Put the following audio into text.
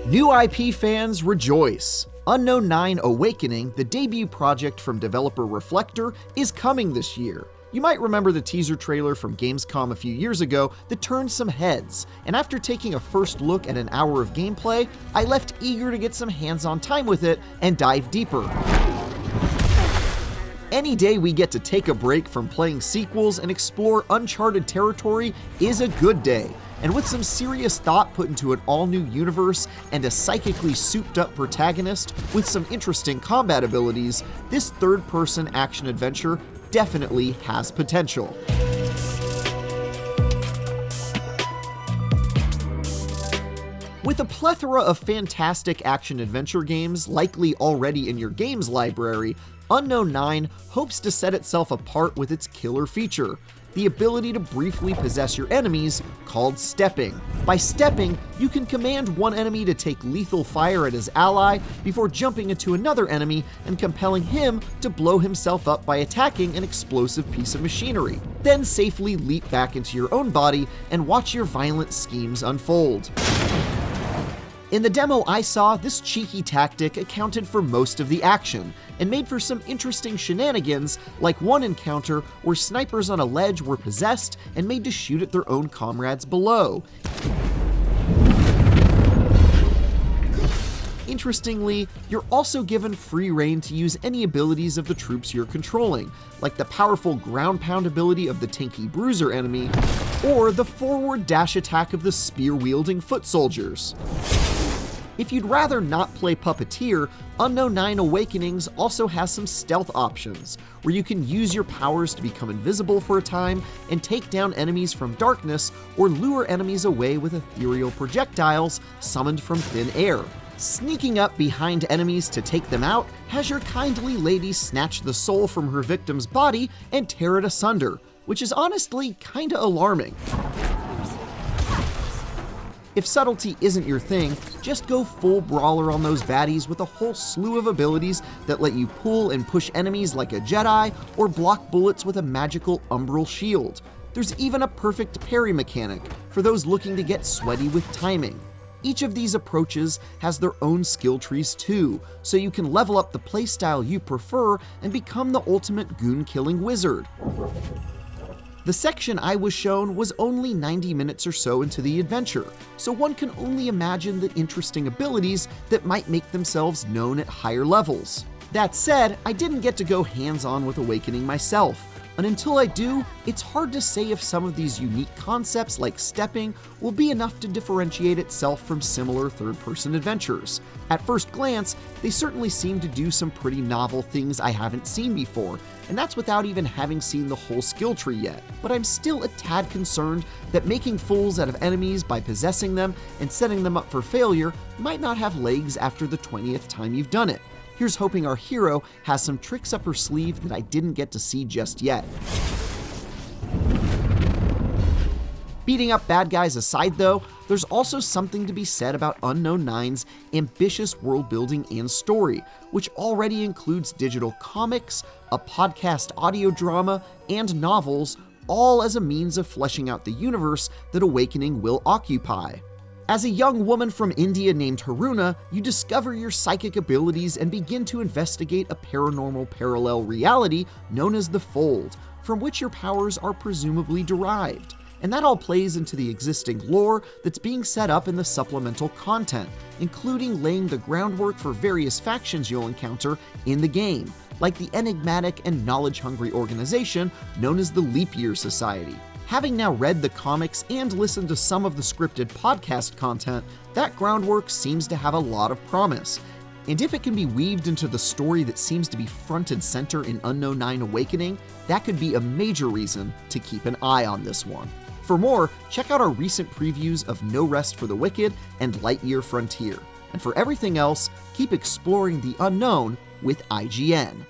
New IP fans rejoice! Unknown 9 Awakening, the debut project from developer Reflector, is coming this year. You might remember the teaser trailer from Gamescom a few years ago that turned some heads, and after taking a first look at an hour of gameplay, I left eager to get some hands-on time with it and dive deeper. Any day we get to take a break from playing sequels and explore uncharted territory is a good day. And with some serious thought put into an all-new universe and a psychically souped-up protagonist with some interesting combat abilities, this third-person action-adventure definitely has potential. With a plethora of fantastic action-adventure games likely already in your games library, Unknown 9 hopes to set itself apart with its killer feature, the ability to briefly possess your enemies, called stepping. By stepping, you can command one enemy to take lethal fire at his ally before jumping into another enemy and compelling him to blow himself up by attacking an explosive piece of machinery. Then safely leap back into your own body and watch your violent schemes unfold. In the demo I saw, this cheeky tactic accounted for most of the action, and made for some interesting shenanigans, like one encounter where snipers on a ledge were possessed and made to shoot at their own comrades below. Interestingly, you're also given free rein to use any abilities of the troops you're controlling, like the powerful ground pound ability of the tanky bruiser enemy, or the forward dash attack of the spear-wielding foot soldiers. If you'd rather not play Puppeteer, Unknown 9 Awakenings also has some stealth options, where you can use your powers to become invisible for a time and take down enemies from darkness or lure enemies away with ethereal projectiles summoned from thin air. Sneaking up behind enemies to take them out has your kindly lady snatch the soul from her victim's body and tear it asunder, which is honestly kinda alarming. If subtlety isn't your thing, just go full brawler on those baddies with a whole slew of abilities that let you pull and push enemies like a Jedi or block bullets with a magical umbral shield. There's even a perfect parry mechanic for those looking to get sweaty with timing. Each of these approaches has their own skill trees too, so you can level up the playstyle you prefer and become the ultimate goon-killing wizard. The section I was shown was only 90 minutes or so into the adventure, so one can only imagine the interesting abilities that might make themselves known at higher levels. That said, I didn't get to go hands-on with Awakening myself, and until I do, it's hard to say if some of these unique concepts like stepping will be enough to differentiate itself from similar third-person adventures. At first glance, they certainly seem to do some pretty novel things I haven't seen before, and that's without even having seen the whole skill tree yet. But I'm still a tad concerned that making fools out of enemies by possessing them and setting them up for failure might not have legs after the 20th time you've done it. Here's hoping our hero has some tricks up her sleeve that I didn't get to see just yet. Beating up bad guys aside though, there's also something to be said about Unknown 9's ambitious world building and story, which already includes digital comics, a podcast audio drama, and novels, all as a means of fleshing out the universe that Awakening will occupy. As a young woman from India named Haruna, you discover your psychic abilities and begin to investigate a paranormal parallel reality known as the Fold, from which your powers are presumably derived. And that all plays into the existing lore that's being set up in the supplemental content, including laying the groundwork for various factions you'll encounter in the game, like the enigmatic and knowledge-hungry organization known as the Leap Year Society. Having now read the comics and listened to some of the scripted podcast content, that groundwork seems to have a lot of promise. And if it can be weaved into the story that seems to be front and center in Unknown 9 Awakening, that could be a major reason to keep an eye on this one. For more, check out our recent previews of No Rest for the Wicked and Lightyear Frontier. And for everything else, keep exploring the unknown with IGN.